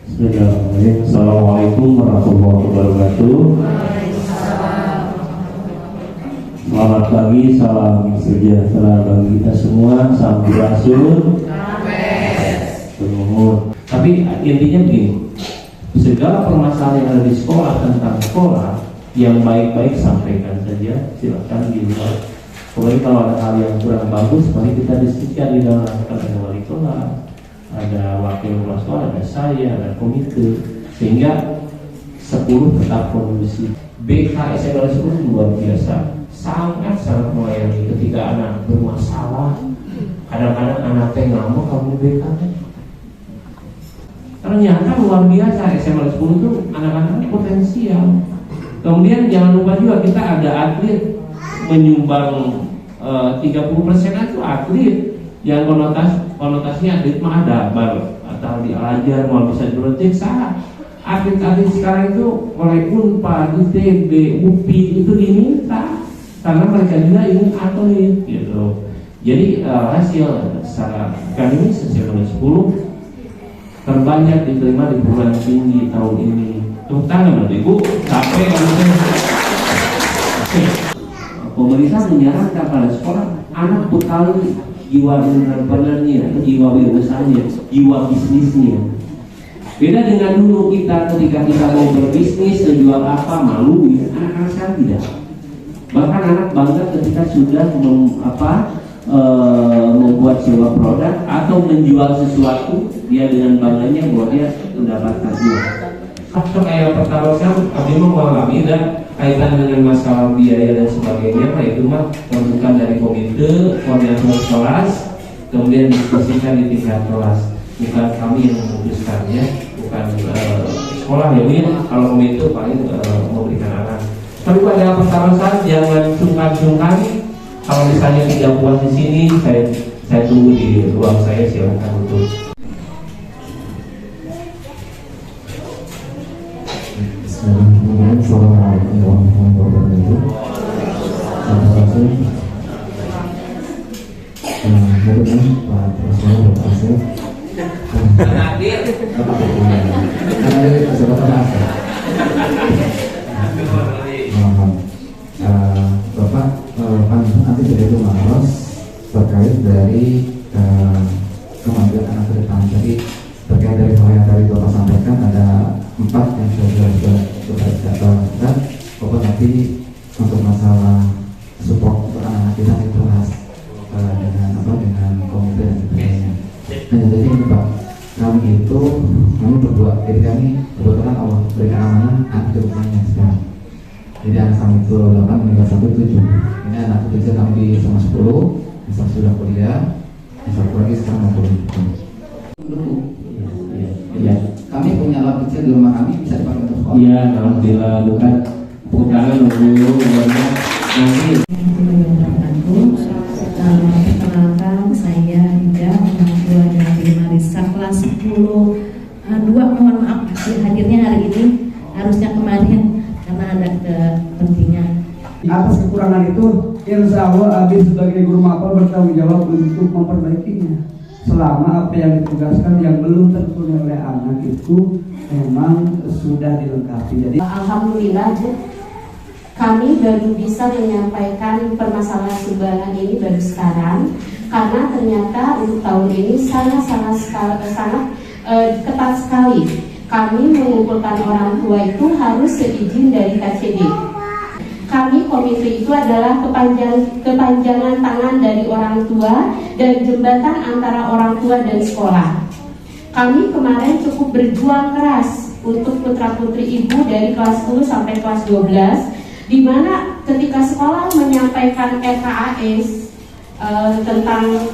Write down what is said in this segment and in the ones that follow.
Bismillahirrahmanirrahim. Assalamualaikum warahmatullahi wabarakatuh. Selamat pagi, salam sejahtera bagi kita semua. Sampurasun. Tapi intinya begini, segala permasalahan yang ada di sekolah tentang sekolah yang baik-baik sampaikan saja, silakan di luar. Kemudian kalau ada hal yang kurang bagus, mari kita diskusikan di dalam rapat dengan wali kelas, ada wakil kepala sekolah, ada saya, ada komite, sehingga 10 tetap kondusif. BKSM itu luar biasa, sangat melayani ketika anak bermasalah. Kadang-kadang anak teh ngamuk kalau BK. Ternyata luar biasa, SMA 10 itu anak-anak potensial. Kemudian jangan lupa juga kita ada atlet menyumbang 30% itu atlet yang konotasinya atlet mah ada atau diajar mau bisa diletik sah. Atlet-atlet sekarang itu oleh Unpad, ITB, UPI itu diminta karena mereka juga ingin atlet gitu. Jadi hasil secara akademis SMA 10 terbanyak diterima di perguruan tinggi tahun ini. Tepuk tangan Bapak Ibu. Sampai pemerintah menyarankan pada sekolah anak bekali jiwa entrepreneurnya, jiwa wirausaha, jiwa bisnisnya. Beda dengan dulu kita ketika kita mau berbisnis menjual apa malu ya. Anak-anak sekarang tidak. Bahkan anak bangga ketika sudah membuat sebuah produk atau menjual sesuatu, dia dengan bangganya bahwa dia mendapatkan uang. Faktor yang pertama kami mengalami dan kaitan dengan masalah biaya dan sebagainya, itu mah tentukan dari komite koordinator kelas, kemudian diskusikan di tingkat kelas. Bukan kami yang memutuskannya, bukan sekolah ya. Kalau komite paling memberikan arahan. Tapi pada pertama saat jangan sungkan-sungkan. Kalau misalnya tidak puas di sini, saya tunggu di ruang saya, silakan untuk. Assalamualaikum warahmatullahi wabarakatuh. Terima kasih. Mungkin Pak Presiden Bapak Asep. Bapak panjang nanti dari Maros terkait dari kemampuan anak ke depan. Jadi terkait dari hal yang tadi Bapak sampaikan ada 4 yang sudah kita Bapak nanti untuk masalah support untuk anak kita itu harus dengan komite dan sebagainya. Nah jadi ini Pak, kami berdua, jadi kami kebetulan Allah berikan amanah anak kedepannya sekarang. Jadi anak kami itu 8 meninggal 7. Ini anak kecil kami di SMA 10, yang sudah kuliah, yang satu lagi sekarang mau kuliah. Iya. Kami punya alat kecil di rumah kami, bisa dipakai untuk sekolah. Iya, alhamdulillah bukan undangan dulu banyak nanti. Perkenalkan saya Ida, orang tua dari Marisa kelas 10 2. Mohon maaf hadirnya hari ini, harusnya kemarin karena ada kepentingan. Atas kekurangan itu, insya Allah Abi sebagai guru mapel bertanggung jawab untuk memperbaikinya. Selama apa yang ditugaskan yang belum terpenuhi oleh anak itu memang sudah dilengkapi. Jadi alhamdulillah Bu, kami baru bisa menyampaikan permasalahan sumbangan ini baru sekarang, karena ternyata untuk tahun ini sangat ketat sekali. Kami mengumpulkan orang tua itu harus seizin dari KCD. Kami komite itu adalah kepanjangan tangan dari orang tua dan jembatan antara orang tua dan sekolah. Kami kemarin cukup berjuang keras untuk putra-putri ibu dari kelas 10 sampai kelas 12, di mana ketika sekolah menyampaikan EKAS tentang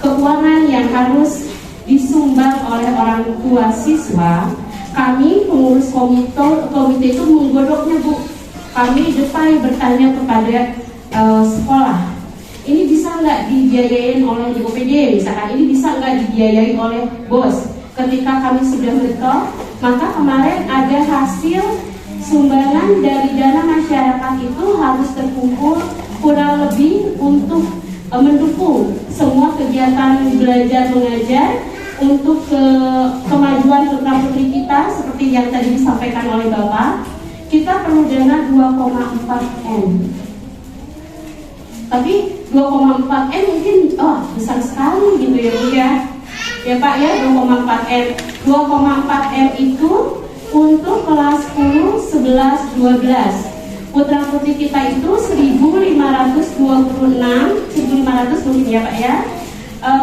keuangan yang harus disumbang oleh orang tua siswa, kami pengurus komite itu menggodoknya Bu. Kami depai bertanya kepada sekolah, ini bisa nggak dibiayain oleh OPD, misalkan ini bisa nggak dibiayai oleh BOS. Ketika kami sudah mentok, maka kemarin ada hasil sumbangan dari dana masyarakat itu harus terkumpul kurang lebih untuk mendukung semua kegiatan belajar mengajar untuk kemajuan putra putri kita. kita seperti yang tadi disampaikan oleh Bapak, kita perlu dana 2,4 M. Tapi 2,4 M mungkin besar sekali gitu ya Bu ya. Ya Pak ya, 2,4 M. 2,4 M itu untuk kelas 10, 11, 12. Putra putri kita itu 1.526, 1.500 mungkin ya Pak ya.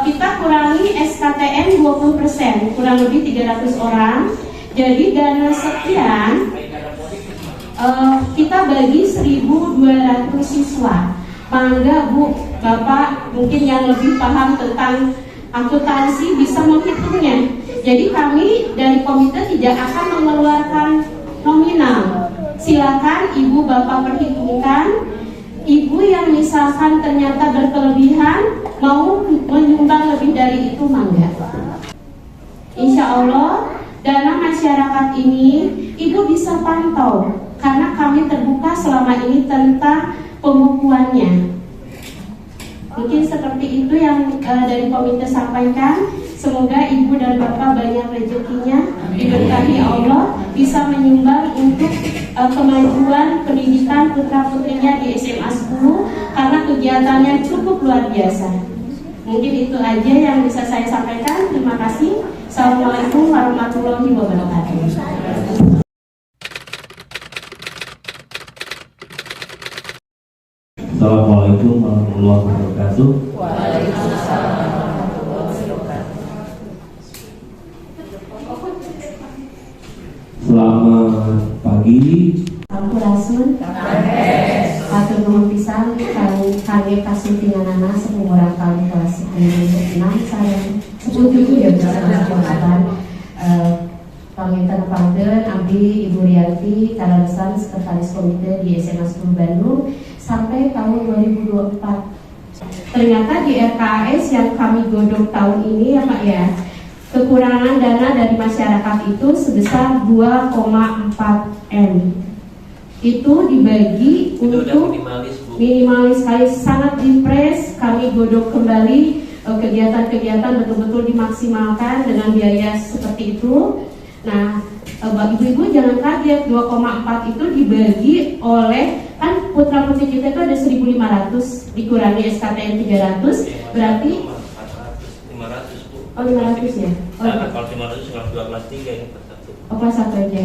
Kita kurangi SKTN 20%, kurang lebih 300 orang. Jadi dana sekian kita bagi 1.200 siswa. Mangga Bu, Bapak mungkin yang lebih paham tentang akuntansi bisa menghitungnya. Jadi kami dari komite tidak akan mengeluarkan nominal. Silakan Ibu Bapak perhitungkan. Ibu yang misalkan ternyata berkelebihan mau menyumbang lebih dari itu, mangga. Insya Allah dana masyarakat ini Ibu bisa pantau karena kami terbuka selama ini tentang pembukuannya. Mungkin seperti itu yang dari komite sampaikan. Semoga Ibu dan Bapak banyak rezekinya, diberkahi Allah, bisa menyumbang untuk kemajuan pendidikan putra putrinya di SMA 10 karena kegiatannya cukup luar biasa. Mungkin itu aja yang bisa saya sampaikan. Terima kasih. Assalamualaikum warahmatullahi wabarakatuh. Assalamualaikum warahmatullahi wabarakatuh. Selamat pagi. Sampurasun. Atur nuhun pisan kangge kasuntinganana semua orang kami kelas 10 saya setuju ya bersama Panginten Pangden Abdi Ibu Rianti Kalaresan Sekretaris Komite di SMA 10 Bandung sampai tahun 2024. Ternyata di RKAS yang kami godok tahun ini ya Pak ya, kekurangan dana dari masyarakat itu sebesar 2,4 M. Itu dibagi untuk minimalis sekali, sangat dipres. Kami godok kembali kegiatan-kegiatan betul-betul dimaksimalkan dengan biaya seperti itu. Nah, bagi ibu-ibu jangan kaget, 2,4 itu dibagi oleh, kan putra putri kita itu ada 1.500 dikurangi SKTN 300 berarti 500 Bu. Oh 500 ya? Kalau 500 kelas 2 kelas 3 ini kelas 1. Oh kelas 1 aja.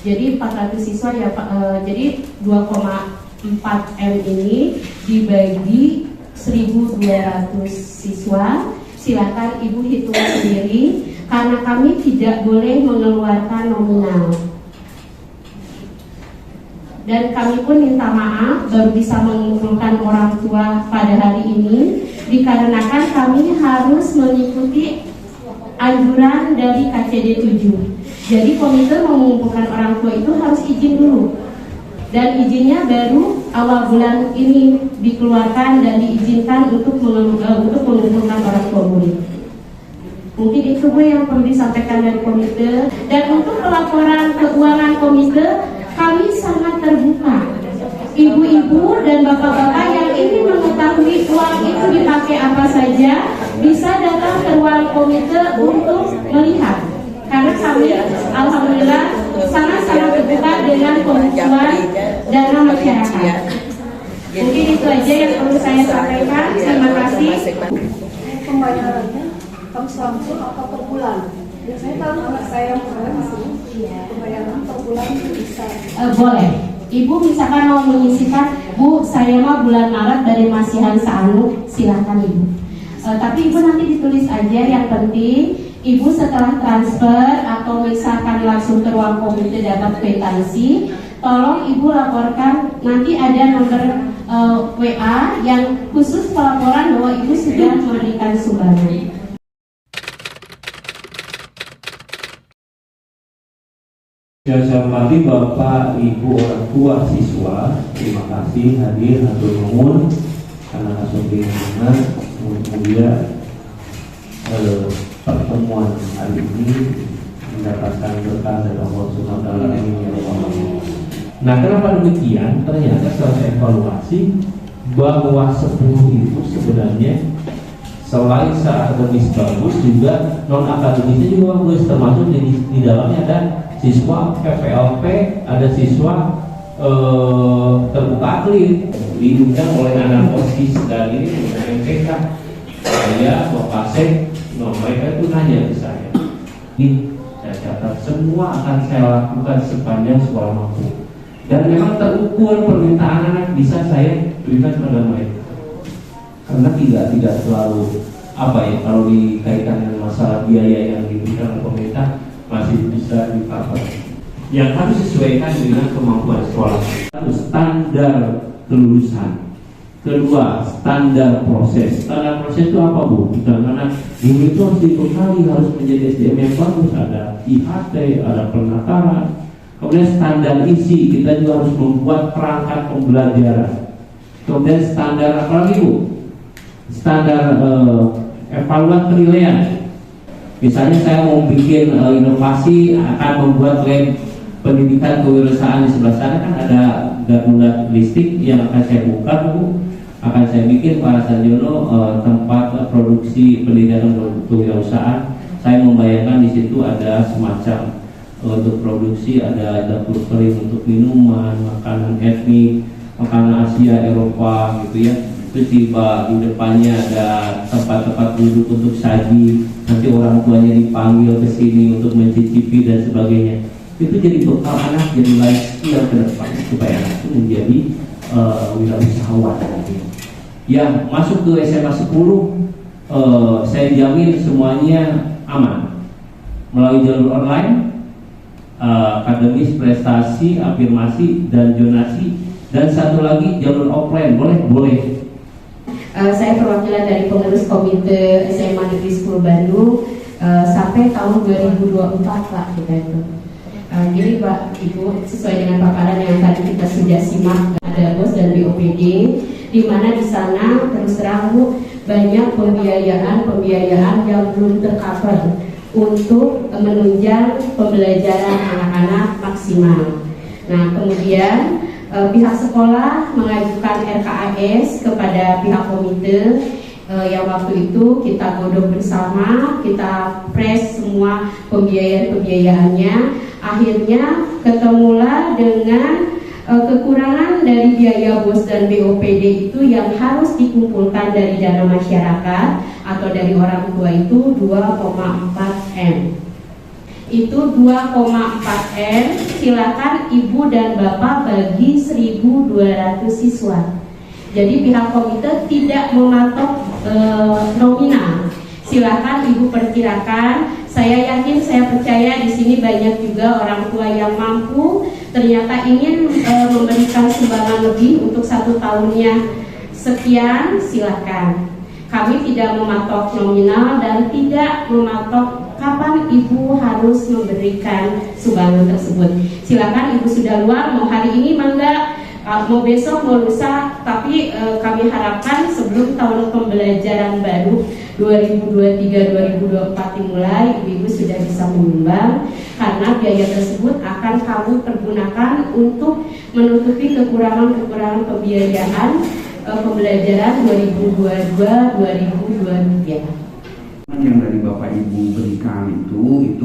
Jadi 400 siswa ya Pak. Jadi 2,4 M ini dibagi 1.200 siswa. Silakan Ibu hitung sendiri karena kami tidak boleh mengeluarkan nominal. Dan kami pun minta maaf baru bisa mengumpulkan orang tua pada hari ini dikarenakan kami harus mengikuti anjuran dari KCD 7. Jadi komite mengumpulkan orang tua itu harus izin dulu. Dan izinnya baru awal bulan ini dikeluarkan dan diizinkan untuk mengumpulkan orang tua murid. Mungkin itu Bu yang perlu disampaikan dari komite. Dan untuk pelaporan keuangan komite kami sangat terbuka. Ibu-ibu dan bapak-bapak yang ingin mengetahui uang itu dipakai apa saja bisa datang ke ruang komite untuk melihat. Karena kami alhamdulillah sangat-sangat terbuka dengan pembukuan dana masyarakat. Mungkin itu aja yang perlu saya sampaikan. Terima kasih. Pembayarannya harus langsung atau per bulan? Biasanya kalau anak saya mau di sini, pembayaran per bulan bisa. Boleh. Ibu misalkan mau menyisikan, Bu, saya mah bulan Maret dari masihan seanu, silakan Ibu. Tapi Ibu nanti ditulis aja, yang penting Ibu setelah transfer atau misalkan langsung ke ruang komite dapat kwitansi, tolong Ibu laporkan, nanti ada nomor WA yang khusus pelaporan bahwa Ibu sudah memberikan sumbangan. Ya, saya hormati Bapak, Ibu, orang tua siswa. Terima kasih hadir hatur nuhun karena kesuntingan kemudian pertemuan hari ini mendapatkan berkah dari Allah Subhanahu wa taala ini ya Allah. Nah, kenapa demikian? Ternyata setelah saya evaluasi bahwa 10 itu sebenarnya 1 selain secara akademis bagus, juga non akademisnya juga bagus, termasuk di dalamnya ada siswa PPLP, ada siswa terbuka atlet, diundang oleh anak OSIS dan ini dengan MPK. Saya Bapak Sek, mereka itu nanya ke saya, ini saya catat semua akan saya lakukan sepanjang sekolah mampu, dan memang terukur permintaan anak bisa saya berikan pada mereka, karena tidak selalu apa ya, kalau dikaitkan dengan masalah biaya yang diberikan oleh pemerintah masih bisa di-cover. Yang harus disesuaikan dengan kemampuan sekolah. Satu, standar kelulusan. Kedua, standar proses. Standar proses itu apa, Bu? Karena guru itu harus dibekali, harus menjadi SDM yang bagus. Ada IHT, ada penataran. Kemudian standar isi, kita juga harus membuat perangkat pembelajaran. Kemudian standar apa lagi, Bu? Standar evaluasi penilaian. Misalnya saya mau bikin inovasi, akan membuat lab pendidikan kewirausahaan. Di sebelah sana kan ada Garuda Listrik yang akan saya buka, Bu. Akan saya bikin Pak Sanjono tempat produksi pendidikan kewirausahaan. Saya membayangkan di situ ada semacam untuk produksi, ada dapur kering untuk minuman, makanan etnik, makanan Asia, Eropa gitu ya. Terus di depannya ada tempat-tempat duduk untuk saji, nanti orang tuanya dipanggil ke sini untuk mencicipi dan sebagainya. Itu jadi bekal anak, jadi life skill ke depan supaya anak itu menjadi wirausahawan. Yang masuk ke SMA 10, saya jamin semuanya aman melalui jalur online, akademis, prestasi, afirmasi, dan zonasi, dan satu lagi jalur offline. Boleh. Saya perwakilan dari pengurus komite SMA Negeri 10 Bandung sampai tahun 2024, Pak, kita itu. Jadi Pak Ibu, sesuai dengan paparan yang tadi kita sudah simak, ada BOS dan BOPD, di mana di sana terus terang Bu, banyak pembiayaan yang belum tercover untuk menunjang pembelajaran anak-anak maksimal. Nah, kemudian pihak sekolah mengajukan RKAS kepada pihak komite yang waktu itu kita godok bersama, kita press semua pembiayaannya. Akhirnya ketemulah dengan kekurangan dari biaya BOS dan BOPD itu yang harus dikumpulkan dari dana masyarakat atau dari orang tua itu 2,4 M. Itu 2,4 M, silakan ibu dan bapak bagi 1.200 siswa. Jadi pihak komite tidak mematok nominal. Silakan ibu perkirakan. Saya yakin, saya percaya di sini banyak juga orang tua yang mampu, ternyata ingin memberikan sumbangan lebih untuk 1 tahunnya sekian, silakan. Kami tidak mematok nominal dan tidak mematok kapan ibu harus memberikan sumbangan tersebut. Silakan ibu sudah luar, mau hari ini mangga, mau besok, mau lusa, tapi kami harapkan sebelum tahun pembelajaran baru 2023-2024 dimulai, ibu sudah bisa menyumbang, karena biaya tersebut akan kami pergunakan untuk menutupi kekurangan pembiayaan pembelajaran 2022-2023. Yang dari Bapak Ibu berikan itu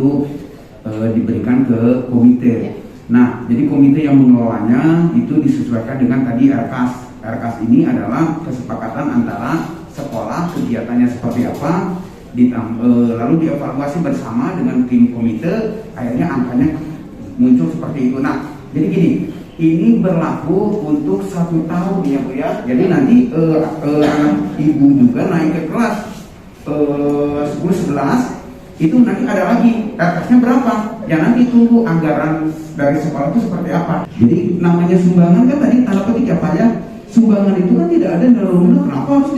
diberikan ke komite. Nah, jadi komite yang mengelolanya itu disesuaikan dengan tadi RKAS. RKAS ini adalah kesepakatan antara sekolah, kegiatannya seperti apa, lalu dievaluasi bersama dengan tim komite, akhirnya angkanya muncul seperti itu. Nah, jadi gini, ini berlaku untuk 1 tahun ya Bu ya. Jadi nanti anak ibu juga naik ke kelas 10-11 itu nanti ada lagi RKAS-nya berapa? Ya nanti tunggu anggaran dari sekolah itu seperti apa. Jadi namanya sumbangan kan tadi tanda petik apa ya? Sumbangan itu kan tidak ada dalam undang, kenapa harus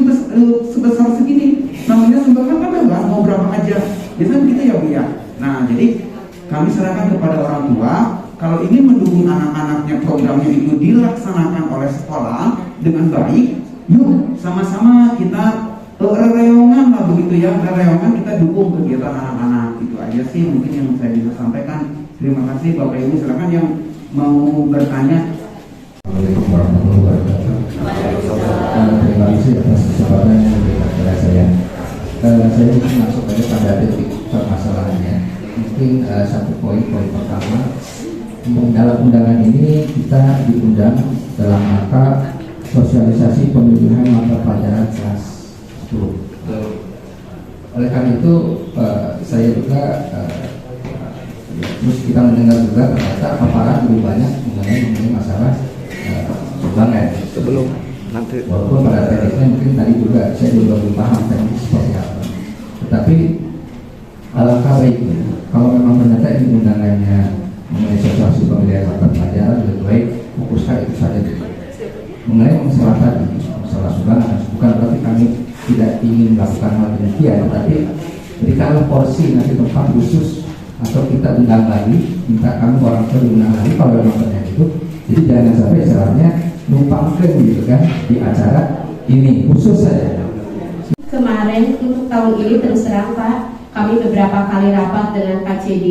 sebesar segini? Namanya sumbangan kan bebas, mau berapa aja. Biasanya begitu ya Bu ya. Nah, jadi kami serahkan kepada orang tua, kalau ingin mendukung anak-anaknya programnya itu dilaksanakan oleh sekolah dengan baik, yuk sama-sama kita rereongan lah begitu ya, rereongan kita dukung kegiatan anak-anak. Itu aja sih mungkin yang saya bisa sampaikan. Terima kasih Bapak Ibu, silakan yang mau bertanya. Assalamualaikum warahmatullahi wabarakatuh. Terima kasih atas kesempatan yang diberikan kepada saya. saya mungkin masuk aja pada titik permasalahannya. Mungkin satu poin pertama, dalam undangan ini kita diundang dalam rangka sosialisasi pemilihan mata pelajaran kelas 10. Oleh karena itu saya juga terus kita mendengar juga ternyata paparan lebih banyak mengenai masalah sumbangan. Sebelum nanti. Walaupun pada tekniknya mungkin tadi juga saya juga belum paham teknik seperti apa. Tetapi alangkah baiknya kalau memang ternyata ini undangannya mengenai sosialisasi pemilihan mata pelajaran, lebih baik fokuskan itu saja. Mengenai masalah tadi, masalah sumbangan, bukan berarti kami tidak ingin melakukan hal demikian, tetapi berikanlah porsi nanti tempat khusus atau kita undang lagi, minta kami orang tua diundang lagi kalau memang ternyata itu. Jadi jangan sampai istilahnya numpangkan gitu kan di acara ini khusus saja. Kemarin untuk tahun ini terus terang Pak, kami beberapa kali rapat dengan KCD.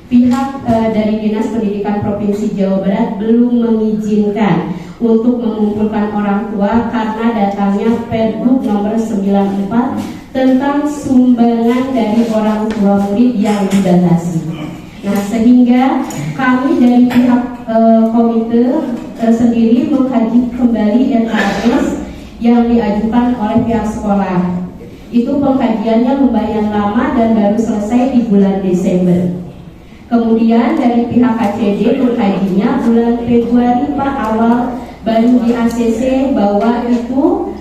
Pihak dari Dinas Pendidikan Provinsi Jawa Barat belum mengizinkan untuk mengumpulkan orang tua karena datangnya Pergub nomor 94 tentang sumbangan dari orang tua murid yang dibatasi. Nah, sehingga kami dari pihak komite sendiri mengkaji kembali RKS yang diajukan oleh pihak sekolah. Itu pengkajiannya lumayan lama dan baru selesai di bulan Desember. Kemudian dari pihak KCD mengkajinya bulan Februari Pak, awal baru di ACC bahwa itu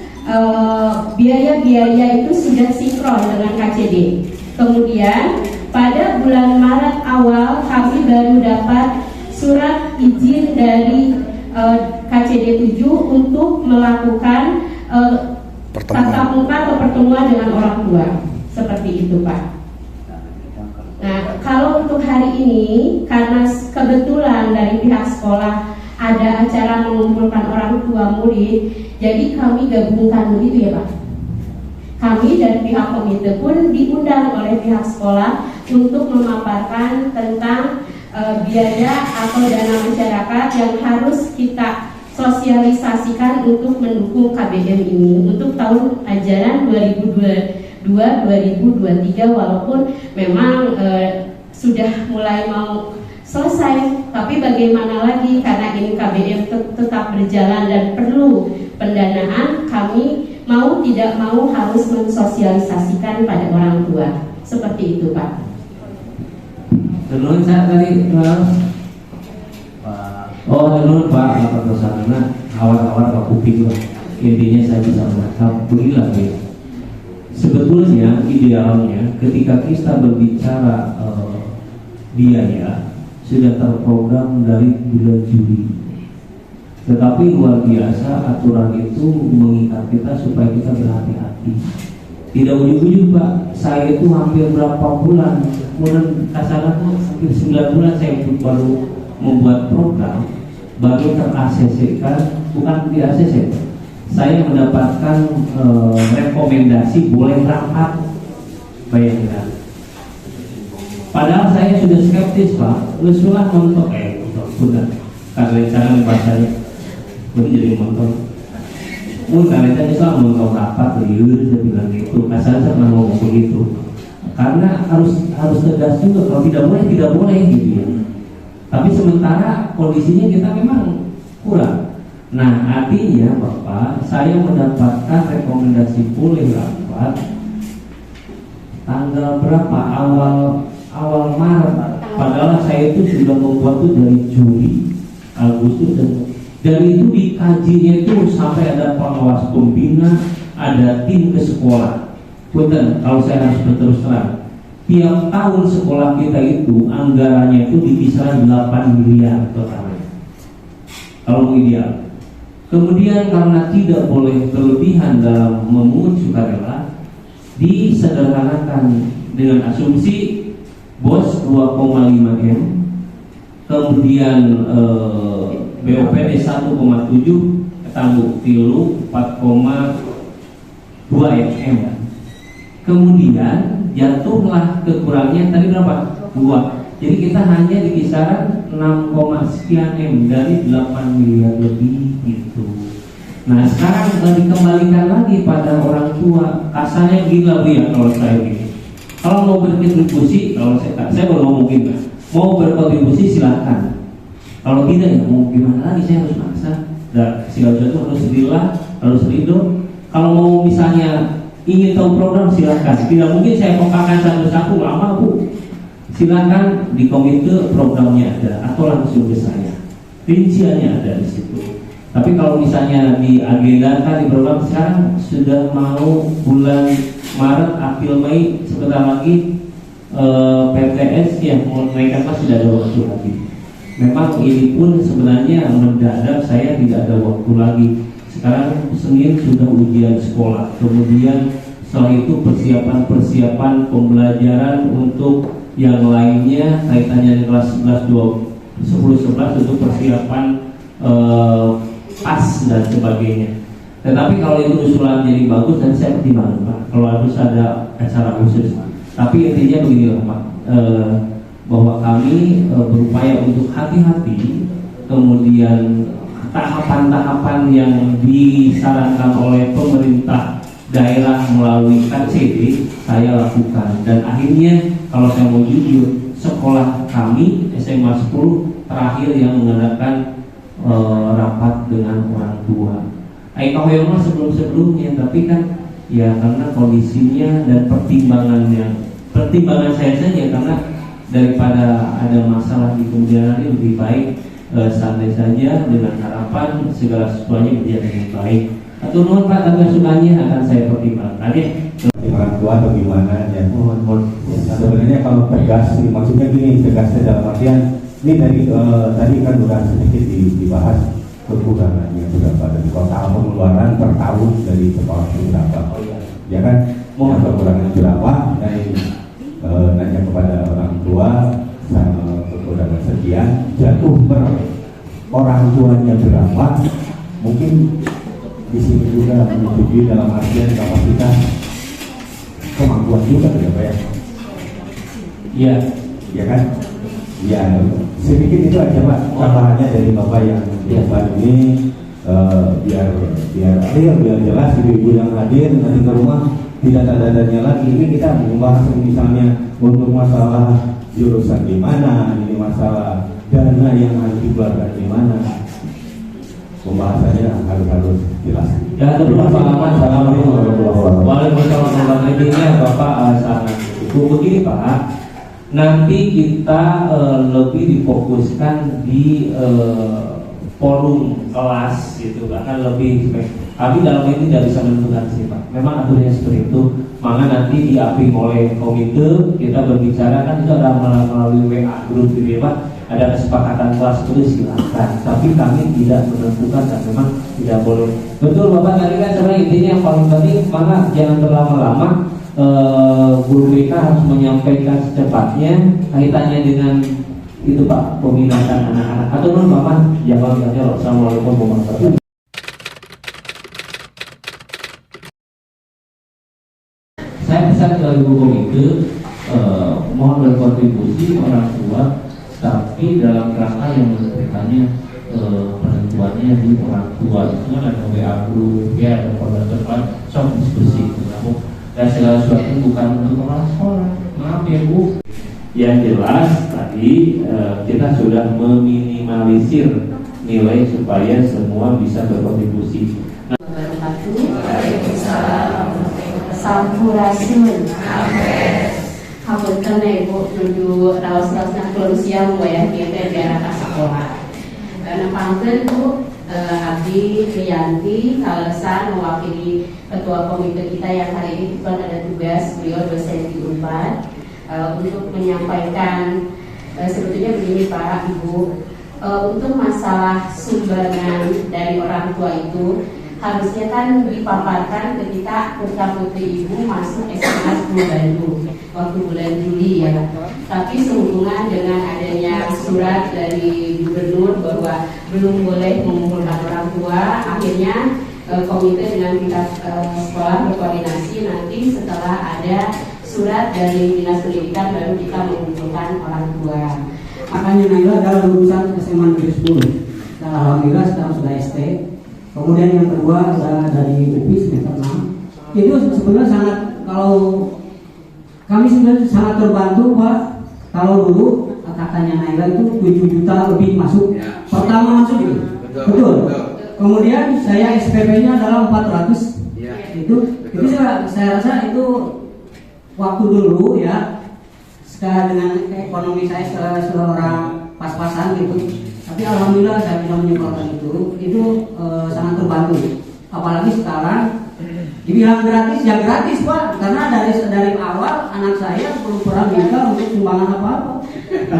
biaya-biaya itu sudah sinkron dengan KCD. Kemudian pada bulan Maret awal kami baru dapat surat izin dari KCD 7 untuk melakukan tatap muka atau pertemuan dengan orang tua. Seperti itu Pak. Nah, kalau untuk hari ini karena kebetulan dari pihak sekolah ada acara mengumpulkan orang tua murid, jadi kami gabungkan begitu ya Pak. Kami dari pihak komite pun diundang oleh pihak sekolah untuk memaparkan tentang biaya atau dana masyarakat yang harus kita sosialisasikan untuk mendukung KBM ini untuk tahun ajaran 2022-2023, walaupun memang sudah mulai mau selesai, tapi bagaimana lagi karena ini KBM tetap berjalan dan perlu pendanaan, kami mau tidak mau harus mensosialisasikan pada orang tua. Seperti itu Pak. Tenun saya tadi tenun Pak, apa kesana awal-awal Pak Kuping lah. Intinya saya bisa menangkap beginilah ya. Sebetulnya idealnya ketika kita berbicara biaya sudah terprogram dari bulan Juli. Tetapi luar biasa aturan itu mengikat kita supaya kita berhati-hati. Tidak ujung-ujung Pak, saya itu hampir berapa bulan, kemudian kasarnya hampir 9 bulan saya baru membuat program, baru ter-ACC-kan, bukan di ACC. Saya mendapatkan rekomendasi boleh berangkat, bayangkan. Padahal saya sudah skeptis Pak, usulan montok sudah karena cara bahasanya, jadi montok. Karena saya Islam montok rapat, liur, saya bilang gitu. Kasar saya pernah ngomong begitu. Karena harus tegas juga, kalau tidak boleh gitu ya. Tapi sementara kondisinya kita memang kurang. Nah, artinya Bapak, saya mendapatkan rekomendasi boleh rapat tanggal berapa? Awal Maret. Padahal saya itu sudah membuat itu dari Juli, Agustus dan itu dikajinya itu sampai ada pengawas pembina, ada tim ke sekolah. Punten, kalau saya harus berterus terang, tiap tahun sekolah kita itu anggarannya itu di kisaran 8 miliar totalnya. Kalau ideal. Kemudian karena tidak boleh berlebihan dalam memungut sukarela, disederhanakan dengan asumsi bos 2,5 M, kemudian BOPD 1,7, tangguh tilu 4,2 M. Kemudian jatuhlah kekurangnya tadi berapa? 2. Jadi kita hanya di kisaran 6, sekian M dari 8 miliar lebih gitu. Nah sekarang dikembalikan lagi pada orang tua. Kasarnya gila Bu ya kalau saya gini. Kalau mau berkontribusi, kalau saya baru ngomong gitu, mau berkontribusi silahkan. Kalau tidak ya mau gimana lagi, saya harus maksa. Dan segala sesuatu harus rela, harus ridho. Kalau mau misalnya ingin tahu program silahkan. Tidak mungkin saya kompakan satu-satu lama Bu. Silahkan di komite programnya ada atau langsung ke saya. Rinciannya ada di situ. Tapi kalau misalnya diagendakan di program sekarang sudah mau bulan Maret, April, Mei, sebentar lagi PTS yang mau naikkan sudah ada waktu lagi. Memang ini pun sebenarnya mendadak, saya tidak ada waktu lagi. Sekarang Senin sudah ujian sekolah, kemudian setelah itu persiapan pembelajaran untuk yang lainnya kaitannya dengan kelas 11, 10, 11 untuk persiapan PAS dan sebagainya. Tetapi kalau itu usulan jadi bagus dan saya pertimbangkan Pak, kalau harus ada acara khusus. Tapi intinya beginilah Pak, bahwa kami berupaya untuk hati-hati, kemudian tahapan-tahapan yang disarankan oleh pemerintah daerah melalui KCD saya lakukan, dan akhirnya kalau saya mau jujur, sekolah kami SMA 10 terakhir yang mengadakan rapat dengan orang tua. Ayo sebelum-sebelumnya, tapi kan ya karena kondisinya dan pertimbangan saya saja, karena daripada ada masalah di kemudian hari lebih baik santai saja dengan harapan segala sesuatunya berjalan dengan baik. Atau nuhun Pak, tapi sukanya akan saya pertimbangkan ya. Orang tua atau gimana ya? Sebenarnya kalau tegas, maksudnya gini, tegasnya dalam artian ini dari tadi kan sudah sedikit dibahas kekurangannya berapa dari total pengeluaran per tahun dari sekolah itu berapa, ya kan? Mau kekurangan berapa? Dan nanya kepada orang tua sama kekurangan sekian, jatuh per orang tuanya berapa? Mungkin di sini juga menyetujui dalam artian kapasitas kemampuan juga berapa ya? Iya, ya kan? Ya, sedikit itu aja Pak, tambahannya dari Bapak yang baru ini biar jelas ibu-ibu yang hadir nanti ke rumah tidak ada lagi. Ini kita membahas misalnya untuk masalah jurusan di mana, ini masalah dana yang harus dikeluarkan di mana. Pembahasannya harus jelas. Ya, ada pengalaman. Assalamualaikum warahmatullahi wabarakatuh. Waalaikumsalam warahmatullahi wabarakatuh. Bapak sangat begini Pak. Nanti kita lebih difokuskan di forum kelas gitu, akan lebih. Kami dalam ini tidak bisa menentukan sih Pak. Memang aturannya seperti itu. Maka nanti diaping oleh komite, kita berbicara kan itu ada melalui WA grup gitu ya Pak. Ada kesepakatan kelas itu silakan, tapi kami tidak menentukan dan memang tidak boleh. Betul Bapak tadi kan sebenarnya intinya yang paling penting, maka jangan terlama-lama. Guru BK harus menyampaikan secepatnya kaitannya dengan itu Pak, peminatan anak-anak. Atau non Bapak jawab saja. Assalamualaikum warahmatullahi wabarakatuh. Saya pesan ke ibu komite, mohon berkontribusi orang tua, tapi dalam kerangka yang menentukannya penentuannya di orang tua. Itu kan ada WA group, ya ada koordinator, sok diskusi dan segala sesuatu bukan untuk kepala sekolah. Maaf ya Bu. Yang jelas tadi kita sudah meminimalisir nilai supaya semua bisa berkontribusi. Sampurasun. Hapunten Ibu menuju raos-raosna kelusian ya kita di arah sekolah. Nepangkeun Bu Abdi Rianti Kalesan mewakili ketua komite kita yang hari ini kebetulan ada tugas, beliau dosen di Unpad, untuk menyampaikan sebetulnya begini Pak Ibu, untuk masalah sumbangan dari orang tua itu harusnya kan dipaparkan ketika putra-putri ibu masuk SMA 10 Bandung waktu bulan Juli ya. Tapi sehubungan dengan adanya surat dari gubernur bahwa belum boleh mengumpulkan orang tua, akhirnya komite dengan pihak sekolah berkoordinasi, nanti setelah ada surat dari dinas pendidikan baru kita mengumpulkan orang tua. Makanya Naila dalam lulusan SMA Negeri 10 dan alhamdulillah sekarang sudah ST. Kemudian yang kedua ada dari UPI semester 6. Itu sebenarnya sangat, kalau kami sebenarnya sangat terbantu Pak. Kalau dulu katanya Naila itu 7 juta lebih masuk pertama masuk itu. Betul. Kemudian saya SPP-nya adalah 400. Itu saya rasa itu waktu dulu ya, sekarang dengan ekonomi saya seorang pas-pasan gitu. Tapi alhamdulillah saya bisa menyekolahkan itu sangat terbantu. Apalagi sekarang dibilang gratis ya gratis Pak, karena dari awal anak saya belum pernah minta untuk sumbangan apa-apa,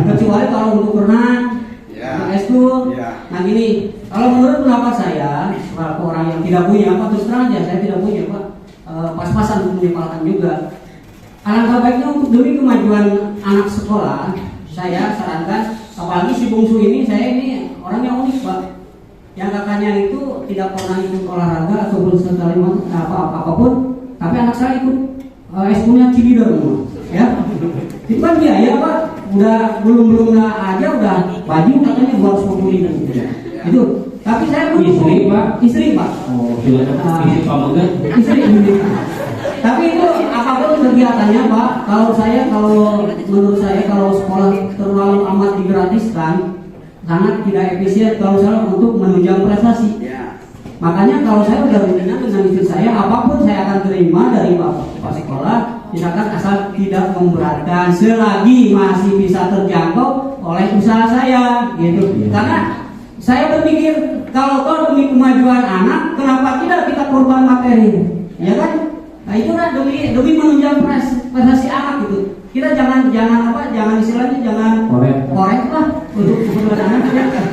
kecuali kalau untuk renang, untuk eskul. Nah gini, kalau menurut pendapat saya selaku orang yang tidak punya, apa terus terang aja saya tidak punya Pak, pas-pasan untuk menyekolahkan juga. Alangkah baiknya untuk demi kemajuan anak sekolah, saya sarankan, apalagi si bungsu ini, saya ini orang yang unik Pak, yang kakaknya itu tidak pernah ikut olahraga ataupun sekali apapun, tapi anak saya ikut eskulnya Cibidor ya. Itu kan biaya Pak, udah belum aja udah baju katanya 250.000 itu. Tapi saya istri Pak. Oh, istri pamegat. Istri. Tapi itu apapun kegiatannya Pak, kalau menurut saya kalau sekolah terlalu amat digratiskan sangat tidak efisien kalau saya untuk menunjang prestasi. Makanya kalau saya udah rutinan dengan istri saya, apapun saya akan terima dari Bapak sekolah, misalkan asal tidak memberatkan, selagi masih bisa terjangkau oleh usaha saya, gitu. Karena saya berpikir kalau toh demi kemajuan anak, kenapa tidak kita korban materi, ya kan? Nah itu kan demi menunjang prestasi anak gitu. Kita jangan istilahnya jangan korek lah untuk kebutuhan anak.